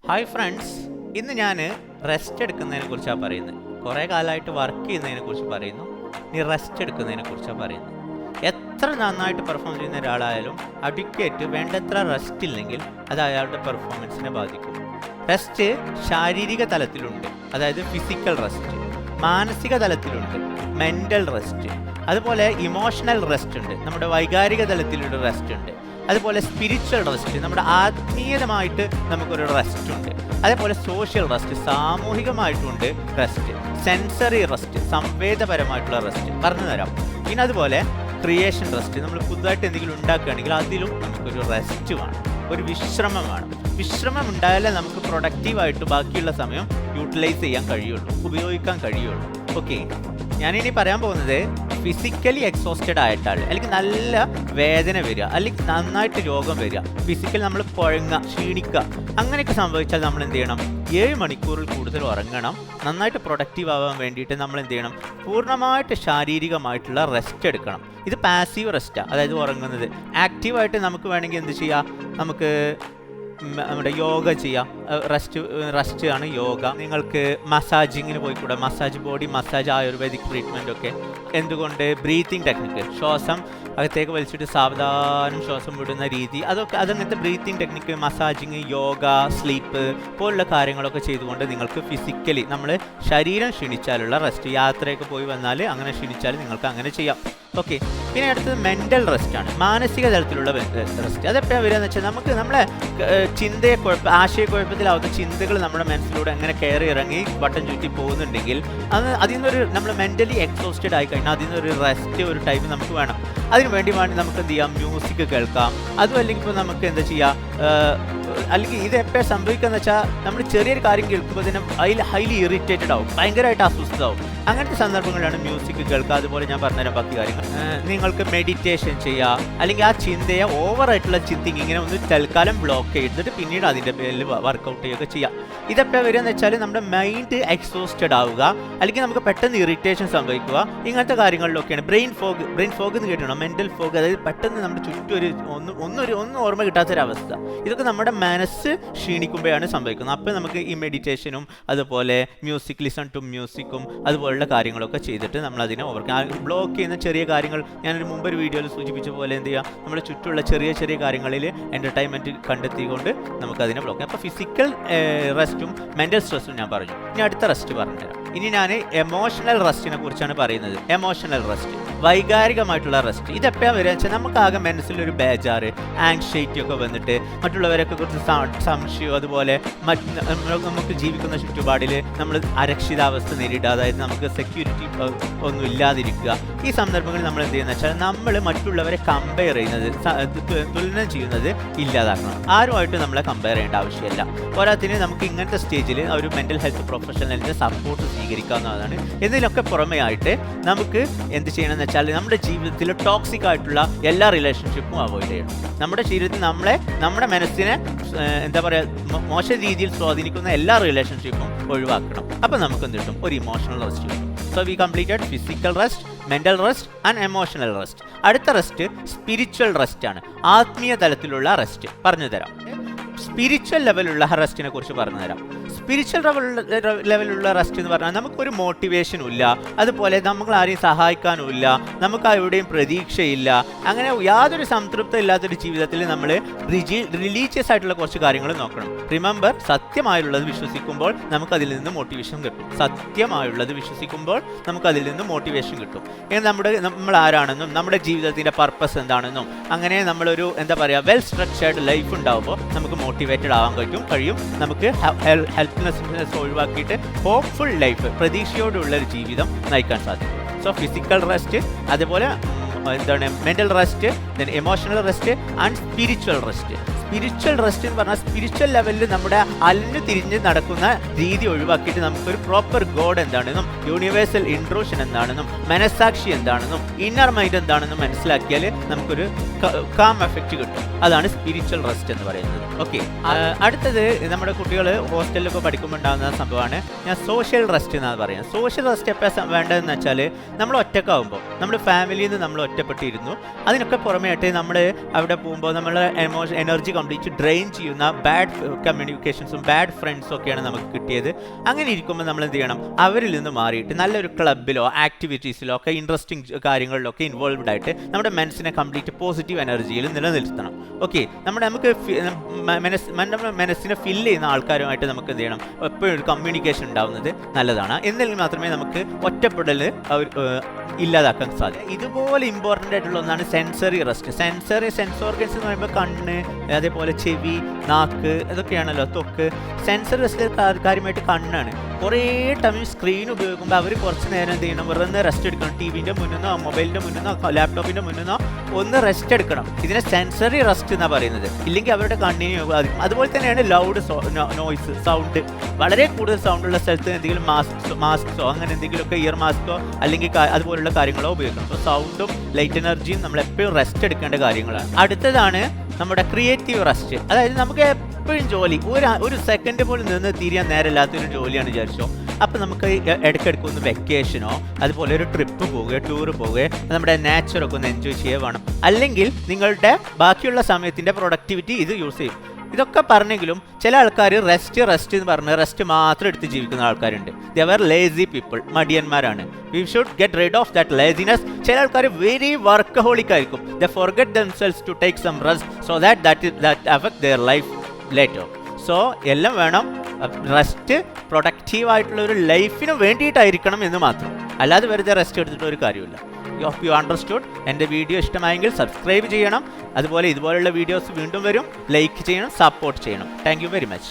Hi friends, ഇന്ന് ഞാൻ rest എടുക്കുന്നതിനെ കുറിച്ചാണ് പറയുന്നത്. കുറേ കാലമായിട്ട് വർക്ക് ചെയ്യുന്നതിനെ കുറിച്ച് പറയുന്നു, ഇനി റെസ്റ്റ് എടുക്കുന്നതിനെ കുറിച്ചാണ് പറയുന്നത്. എത്ര നന്നായിട്ട് പെർഫോം ചെയ്യുന്ന ഒരാളായാലും അഡിക്വേറ്റ് വേണ്ടത്ര റെസ്റ്റ് ഇല്ലെങ്കിൽ അത് അയാളുടെ പെർഫോമൻസിനെ ബാധിക്കും. റെസ്റ്റ് ശാരീരിക തലത്തിലുണ്ട്, അതായത് ഫിസിക്കൽ റെസ്റ്റ്. മാനസിക തലത്തിലുണ്ട്, മെൻ്റൽ റെസ്റ്റ്. അതുപോലെ ഇമോഷണൽ റെസ്റ്റ് ഉണ്ട്, നമ്മുടെ വൈകാരിക തലത്തിലൊരു റെസ്റ്റ് ഉണ്ട്. അതുപോലെ സ്പിരിച്വൽ റെസ്റ്റ്, നമ്മുടെ ആത്മീയമായിട്ട് നമുക്കൊരു റെസ്റ്റ് ഉണ്ട്. അതേപോലെ സോഷ്യൽ റെസ്റ്റ്, സാമൂഹികമായിട്ടുണ്ട് റെസ്റ്റ്. സെൻസറി റെസ്റ്റ്, സംവേദപരമായിട്ടുള്ള റെസ്റ്റ് പറഞ്ഞു തരാം. പിന്നെ അതുപോലെ ക്രിയേഷൻ റെസ്റ്റ്, നമ്മൾ പുതുതായിട്ട് എന്തെങ്കിലും ഉണ്ടാക്കുകയാണെങ്കിൽ അതിലും നമുക്കൊരു റെസ്റ്റ് വേണം, ഒരു വിശ്രമം വേണം. വിശ്രമം ഉണ്ടായാലേ നമുക്ക് പ്രൊഡക്റ്റീവായിട്ട് ബാക്കിയുള്ള സമയം യൂട്ടിലൈസ് ചെയ്യാൻ കഴിയുള്ളൂ, ഉപയോഗിക്കാൻ കഴിയുള്ളൂ. ഓക്കെ, ഞാനിനി പറയാൻ പോകുന്നത് ഫിസിക്കലി എക്സോസ്റ്റഡ് ആയിട്ടാണ്, അല്ലെങ്കിൽ നല്ല വേദന വരിക, അല്ലെങ്കിൽ നന്നായിട്ട് രോഗം വരിക, ഫിസിക്കൽ നമ്മൾ കുഴങ്ങുക, ക്ഷീണിക്കുക, അങ്ങനെയൊക്കെ സംഭവിച്ചാൽ നമ്മൾ എന്ത് ചെയ്യണം? 7 മണിക്കൂറിൽ കൂടുതൽ ഉറങ്ങണം. നന്നായിട്ട് പ്രൊഡക്റ്റീവ് ആവാൻ വേണ്ടിയിട്ട് നമ്മൾ എന്ത് ചെയ്യണം? പൂർണ്ണമായിട്ട് ശാരീരികമായിട്ടുള്ള റെസ്റ്റ് എടുക്കണം. ഇത് പാസീവ് റെസ്റ്റാണ്, അതായത് ഉറങ്ങുന്നത്. ആക്റ്റീവായിട്ട് നമുക്ക് വേണമെങ്കിൽ എന്ത് ചെയ്യാം? നമുക്ക് നമ്മുടെ യോഗ ചെയ്യാം. റെസ്റ്റ് ആണ് യോഗ. നിങ്ങൾക്ക് മസാജിങ്ങിന് പോയിക്കൂടെ? Massage, body massage, Ayurvedic treatment ഒക്കെ. എന്തുകൊണ്ട്? ബ്രീത്തിങ് ടെക്നിക്ക്, ശ്വാസം അകത്തേക്ക് വലിച്ചിട്ട് സാവധാനം ശ്വാസം വിടുന്ന രീതി, അതങ്ങനത്തെ breathing technique, massaging, yoga, sleep പോലുള്ള കാര്യങ്ങളൊക്കെ ചെയ്തുകൊണ്ട് നിങ്ങൾക്ക് ഫിസിക്കലി നമ്മൾ ശരീരം ക്ഷീണിച്ചാലുള്ള റെസ്റ്റ്, യാത്രയൊക്കെ പോയി വന്നാൽ അങ്ങനെ ക്ഷീണിച്ചാൽ നിങ്ങൾക്ക് അങ്ങനെ ചെയ്യാം. ഓക്കെ, പിന്നെ അടുത്തത് മെൻ്റൽ റെസ്റ്റാണ്, മാനസിക തലത്തിലുള്ള റെസ്റ്റ്. അതെപ്പോഴാണ് വരിക എന്ന് വെച്ചാൽ നമുക്ക് നമ്മളെ ആശയക്കുഴപ്പത്തിലാവുന്ന ചിന്തകൾ നമ്മുടെ മനസ്സിലൂടെ അങ്ങനെ കയറി ഇറങ്ങി വട്ടം ചുറ്റി പോകുന്നുണ്ടെങ്കിൽ അതിൽ നിന്നൊരു നമ്മൾ മെൻ്റലി എക്സോസ്റ്റഡ് ആയി കഴിഞ്ഞാൽ അതിൽ നിന്നൊരു റെസ്റ്റ്, ഒരു ടൈം നമുക്ക് വേണം. അതിന് വേണ്ടി നമുക്ക് എന്ത് ചെയ്യാം? മ്യൂസിക് കേൾക്കാം. അതും അല്ലെങ്കിൽ ഇപ്പോൾ നമുക്ക് എന്താ ചെയ്യാം? അല്ലെങ്കിൽ ഇത് എപ്പോഴും സംഭവിക്കുകയെന്ന് വെച്ചാൽ നമ്മൾ ചെറിയൊരു കാര്യം കേൾക്കുമ്പോൾ തന്നെ ഹൈലി ഇറിറ്റേറ്റഡ് ആവും, ഭയങ്കരമായിട്ട് അസ്വസ്ഥമാവും. അങ്ങനത്തെ സന്ദർഭങ്ങളിലാണ് മ്യൂസിക് കേൾക്കുക. അതുപോലെ ഞാൻ പറഞ്ഞുതരാം ബാക്കി കാര്യങ്ങൾ. നിങ്ങൾക്ക് മെഡിറ്റേഷൻ ചെയ്യുക, അല്ലെങ്കിൽ ആ ചിന്തയെ ഓവറായിട്ടുള്ള തിങ്കിങ്ങിനെ ഒന്ന് തൽക്കാലം ബ്ലോക്ക് ചെയ്തിട്ട് പിന്നീട് അതിൻ്റെ പേരിൽ വർക്കൗട്ട് ചെയ്യുകയൊക്കെ ചെയ്യാം. ഇതെപ്പോഴാണ് വരിക എന്ന് വെച്ചാൽ നമ്മുടെ മൈൻഡ് എക്സോസ്റ്റഡ് ആവുക, അല്ലെങ്കിൽ നമുക്ക് പെട്ടെന്ന് ഇറിറ്റേഷൻ സംഭവിക്കുക, ഇങ്ങനത്തെ കാര്യങ്ങളിലൊക്കെയാണ്. ബ്രെയിൻ ഫോഗ് എന്ന് കേട്ടിട്ടുണ്ടോ? മെൻ്റൽ ഫോഗ്, അതായത് പെട്ടെന്ന് നമ്മുടെ ചുറ്റും ഒന്നും ഓർമ്മ കിട്ടാത്തൊരവസ്ഥ. ഇതൊക്കെ നമ്മുടെ മനസ്സ് ക്ഷീണിക്കുമ്പോഴാണ് സംഭവിക്കുന്നത്. അപ്പോൾ നമുക്ക് ഈ മെഡിറ്റേഷനും അതുപോലെ മ്യൂസിക്, ലിസൺ ടു മ്യൂസിക്കും അതുപോലുള്ള കാര്യങ്ങളൊക്കെ ചെയ്തിട്ട് നമ്മളതിനെ ബ്ലോക്ക് ചെയ്യുന്ന ചെറിയ കാര്യങ്ങൾ, ഞാനൊരു മുമ്പൊരു വീഡിയോയിൽ സൂചിപ്പിച്ച പോലെ എന്ത് ചെയ്യുക? നമ്മുടെ ചുറ്റുമുള്ള ചെറിയ ചെറിയ കാര്യങ്ങളിൽ എൻ്റർടൈൻമെൻറ്റ് കണ്ടെത്തിക്കൊണ്ട് നമുക്കതിനെ ബ്ലോക്ക് ചെയ്യാം. അപ്പോൾ ഫിസിക്കൽ റെസ്റ്റും മെൻ്റൽ സ്ട്രെസ്സും ഞാൻ പറഞ്ഞു. ഇനി അടുത്ത റെസ്റ്റ് പറഞ്ഞുതരാം. ഇനി ഞാൻ എമോഷണൽ റെസ്റ്റിനെ കുറിച്ചാണ് പറയുന്നത്. എമോഷണൽ റെസ്റ്റ്, വൈകാരികമായിട്ടുള്ള റെസ്റ്റ്. ഇതെപ്പോഴാണ് വരിക വെച്ചാൽ നമുക്കാകെ മനസ്സിലൊരു ബേജാറ്, ആങ്സൈറ്റി ഒക്കെ വന്നിട്ട് മറ്റുള്ളവരൊക്കെ കുറിച്ച് സംശയം, അതുപോലെ നമുക്ക് ജീവിക്കുന്ന ചുറ്റുപാടിൽ നമ്മൾ അരക്ഷിതാവസ്ഥ നേരിടുക, അതായത് നമുക്ക് സെക്യൂരിറ്റി ഒന്നും ഇല്ലാതിരിക്കുക. ഈ സന്ദർഭങ്ങളിൽ നമ്മൾ എന്ത് ചെയ്യുന്നത് വെച്ചാൽ നമ്മൾ മറ്റുള്ളവരെ കമ്പയർ ചെയ്യുന്നത്, തുലനം ചെയ്യുന്നത് ഇല്ലാതാക്കണം. ആരുമായിട്ട് നമ്മളെ കമ്പയർ ചെയ്യേണ്ട ആവശ്യമില്ല. പോരാത്തിന് നമുക്ക് ഇങ്ങനത്തെ സ്റ്റേജിൽ ഒരു മെൻ്റൽ ഹെൽത്ത് പ്രൊഫഷണലിൻ്റെ സപ്പോർട്ട് സ്വീകരിക്കാവുന്നതാണ്. എന്നതിലൊക്കെ പുറമേ ആയിട്ട് നമുക്ക് എന്ത് ചെയ്യണമെന്ന് വെച്ചാൽ നമ്മുടെ ജീവിതത്തിൽ ടോക്സിക് ആയിട്ടുള്ള എല്ലാ റിലേഷൻഷിപ്പും അവോയ്ഡ് ചെയ്യണം. നമ്മുടെ ജീവിതത്തിൽ നമ്മുടെ മനസ്സിനെ എന്താ പറയുക, മോശം രീതിയിൽ സ്വാധീനിക്കുന്ന എല്ലാ റിലേഷൻഷിപ്പും ഒഴിവാക്കണം. അപ്പം നമുക്ക് എന്ത് കിട്ടും? ഒരു ഇമോഷണൽ റെസ്റ്റ് കിട്ടും. So we completed physical rest, mental rest and emotional rest. അടുത്ത റെസ്റ്റ് സ്പിരിച്വൽ റെസ്റ്റ് ആണ്, ആത്മീയ തലത്തിലുള്ള റെസ്റ്റ് പറഞ്ഞു തരാം. സ്പിരിച്വൽ ലെവലുള്ള റെസ്റ്റിനെ കുറിച്ച് പറഞ്ഞു തരാം. സ്പിരിച്വൽ ലെവലുള്ള റെസ്റ്റ് എന്ന് പറഞ്ഞാൽ നമുക്കൊരു മോട്ടിവേഷനും ഇല്ല, അതുപോലെ നമ്മൾ ആരെയും സഹായിക്കാനും ഇല്ല, നമുക്ക് എവിടെയും പ്രതീക്ഷയില്ല, അങ്ങനെ യാതൊരു സംതൃപ്തി ഇല്ലാത്തൊരു ജീവിതത്തിൽ നമ്മൾ റിലീജിയസ് ആയിട്ടുള്ള കുറച്ച് കാര്യങ്ങൾ നോക്കണം. റിമെമ്പർ, സത്യമായുള്ളത് വിശ്വസിക്കുമ്പോൾ നമുക്കതിൽ നിന്ന് മോട്ടിവേഷൻ കിട്ടും. സത്യമായുള്ളത് വിശ്വസിക്കുമ്പോൾ നമുക്കതിൽ നിന്ന് മോട്ടിവേഷൻ കിട്ടും. നമ്മൾ ആരാണെന്നും നമ്മുടെ ജീവിതത്തിൻ്റെ പർപ്പസ് എന്താണെന്നും, അങ്ങനെ നമ്മളൊരു എന്താ പറയുക, വെൽ സ്ട്രക്ചേർഡ് ലൈഫ് ഉണ്ടാകുമ്പോൾ നമുക്ക് മോട്ടിവേറ്റഡ് ആവാൻ കഴിയും. നമുക്ക് ഹെൽപ്ലെസ്നെസ് ഒഴിവാക്കിയിട്ട് ഹോപ്പ്ഫുൾ ലൈഫ്, പ്രതീക്ഷയോടുള്ള ഒരു ജീവിതം നയിക്കാൻ സാധിക്കും. സോ ഫിസിക്കൽ റെസ്റ്റ്, അതുപോലെ എന്താണ് mental rest, then emotional rest and spiritual rest. Spiritual rest എന്ന് പറഞ്ഞാൽ സ്പിരിച്വൽ ലെവലിൽ നമ്മുടെ അലിഞ്ഞു തിരിഞ്ഞ് നടക്കുന്ന രീതി ഒഴിവാക്കിയിട്ട് നമുക്കൊരു പ്രോപ്പർ ഗോഡ് എന്താണെന്നും, യൂണിവേഴ്സൽ ഇൻട്രൂഷൻ എന്താണെന്നും, മനസ്സാക്ഷി എന്താണെന്നും, ഇന്നർ മൈൻഡ് എന്താണെന്നും മനസ്സിലാക്കിയാൽ നമുക്കൊരു കാം എഫക്റ്റ് കിട്ടും. അതാണ് സ്പിരിച്വൽ റെസ്റ്റ് എന്ന് പറയുന്നത്. ഓക്കെ, അടുത്തത് നമ്മുടെ കുട്ടികൾ ഹോസ്റ്റലിലൊക്കെ പഠിക്കുമ്പോൾ ഉണ്ടാകുന്ന സംഭവമാണ് ഞാൻ സോഷ്യൽ റെസ്റ്റ് എന്നാണ് പറയുന്നത്. സോഷ്യൽ റെസ്റ്റ് എപ്പോഴാണ് വേണ്ടതെന്ന് വെച്ചാൽ നമ്മൾ ഒറ്റക്കാവുമ്പോൾ, നമ്മുടെ ഫാമിലിയിൽ നിന്ന് നമ്മൾ ഒറ്റപ്പെട്ടിരുന്നു, അതിനൊക്കെ പുറമേ ആയിട്ട് നമ്മൾ അവിടെ പോകുമ്പോൾ നമ്മൾ എനർജി കംപ്ലീറ്റ് ഡ്രെയിൻ ചെയ്യുന്ന ബാഡ് കമ്മ്യൂണിക്കേഷൻസും ബാഡ് ഫ്രണ്ട്സും ഒക്കെയാണ് നമുക്ക് കിട്ടിയത്. അങ്ങനെ ഇരിക്കുമ്പോൾ നമ്മൾ എന്ത് ചെയ്യണം, അവരിൽ നിന്ന് മാറിയിട്ട് നല്ലൊരു ക്ലബിലോ ആക്ടിവിറ്റീസിലോ ഒക്കെ ഇൻട്രസ്റ്റിംഗ് കാര്യങ്ങളിലൊക്കെ ഇൻവോൾവ്ഡ് ആയിട്ട് നമ്മുടെ മനസ്സിനെ കംപ്ലീറ്റ് പോസിറ്റീവ് എനർജിയിൽ നിലനിർത്തണം. ഓക്കെ, നമുക്ക് മനസ്സിനെ ഫില്ല് ചെയ്യുന്ന ആൾക്കാരുമായിട്ട് നമുക്ക് എന്ത് ചെയ്യണം, എപ്പോഴും ഒരു കമ്മ്യൂണിക്കേഷൻ ഉണ്ടാവുന്നത് നല്ലതാണ്. എന്നെങ്കിൽ മാത്രമേ നമുക്ക് ഒറ്റപ്പെടൽ ഇല്ലാതാക്കാൻ സാധിക്കും. ഇതുപോലെ ഇമ്പോർട്ടൻ്റ് ആയിട്ടുള്ള ഒന്നാണ് സെൻസറി റെസ്റ്റ്. സെൻസ് ഓർഗൻസ് എന്ന് പറയുമ്പോൾ കണ്ണ്, അതേപോലെ ചെവി, നാക്ക്, ഇതൊക്കെയാണല്ലോ, ത്വക്ക്. സെൻസറി റെസ്റ്റ് കാര്യമായിട്ട് കണ്ണാണ്. കുറേ ടൈം സ്ക്രീൻ ഉപയോഗിക്കുമ്പോൾ അവർ കുറച്ച് നേരം എന്ത് ചെയ്യണം, വെറുതെ റെസ്റ്റ് എടുക്കണം. ടിവിൻ്റെ മുന്നിന്നോ മൊബൈലിൻ്റെ മുന്നിന്നോ ലാപ്ടോപ്പിൻ്റെ മുന്നിന്നോ ഒന്ന് റെസ്റ്റ് എടുക്കണം. ഇതിനെ സെൻസറി റെസ്റ്റ് എന്നാണ് പറയുന്നത്. ഇല്ലെങ്കിൽ അവരുടെ കണ്ണിനെ ബാധിക്കും. അതുപോലെ തന്നെയാണ് ലൗഡ് നോയ്സ്, സൗണ്ട്. വളരെ കൂടുതൽ സൗണ്ടുള്ള സ്ഥലത്ത് എന്തെങ്കിലും മാസ്കോ അങ്ങനെ എന്തെങ്കിലുമൊക്കെ ഇയർ മാസ്കോ അല്ലെങ്കിൽ അതുപോലുള്ള കാര്യങ്ങളോ ഉപയോഗിക്കണം. അപ്പോൾ സൗണ്ടും ലൈറ്റ് എനർജിയും നമ്മൾ എപ്പോഴും റെസ്റ്റ് എടുക്കേണ്ട കാര്യങ്ങളാണ്. അടുത്തതാണ് നമ്മുടെ ക്രിയേറ്റീവ് റെസ്റ്റ്. അതായത് നമുക്ക് എപ്പോഴും ജോലി ഒരു സെക്കൻഡ് പോലും നിന്ന് തിരിയാൻ നേരമില്ലാത്തൊരു ജോലിയാണ് വിചാരിച്ചോ. അപ്പോൾ നമുക്ക് ഇടയ്ക്കിടയ്ക്ക് ഒന്ന് വെക്കേഷനോ അതുപോലെ ഒരു ട്രിപ്പ് പോവുക, ടൂർ പോവുക, നമ്മുടെ നേച്ചറൊക്കെ ഒന്ന് എൻജോയ് ചെയ്യുക വേണം. അല്ലെങ്കിൽ നിങ്ങളുടെ ബാക്കിയുള്ള സമയത്തിൻ്റെ പ്രൊഡക്ടിവിറ്റി ഇത് യൂസ് ചെയ്യും. ഇതൊക്കെ പറഞ്ഞെങ്കിലും ചില ആൾക്കാർ റെസ്റ്റ് എന്ന് പറഞ്ഞ് റെസ്റ്റ് മാത്രം എടുത്ത് ജീവിക്കുന്ന ആൾക്കാരുണ്ട്. ദേ ആർ ലേസി പീപ്പിൾ, മടിയന്മാരാണ്. We should get rid of that laziness. ചില ആൾക്കാർ വെരി വർക്കഹോളിക് ആയിരിക്കും. They forget themselves to take some rest so that affect their life later. So എല്ലാം വേണം. റെസ്റ്റ് പ്രൊഡക്റ്റീവ് ആയിട്ടുള്ള ഒരു ലൈഫിന് വേണ്ടിയിട്ടായിരിക്കണം എന്ന് മാത്രം, അല്ലാതെ വെറുതെ റെസ്റ്റ് എടുത്തിട്ട് ഒരു കാര്യമില്ല. You understood. എൻ്റെ വീഡിയോ ഇഷ്ടമായെങ്കിൽ സബ്സ്ക്രൈബ് ചെയ്യണം. അതുപോലെ ഇതുപോലുള്ള വീഡിയോസ് വീണ്ടും വരും. ലൈക്ക് ചെയ്യണം, സപ്പോർട്ട് ചെയ്യണം. Thank you very much.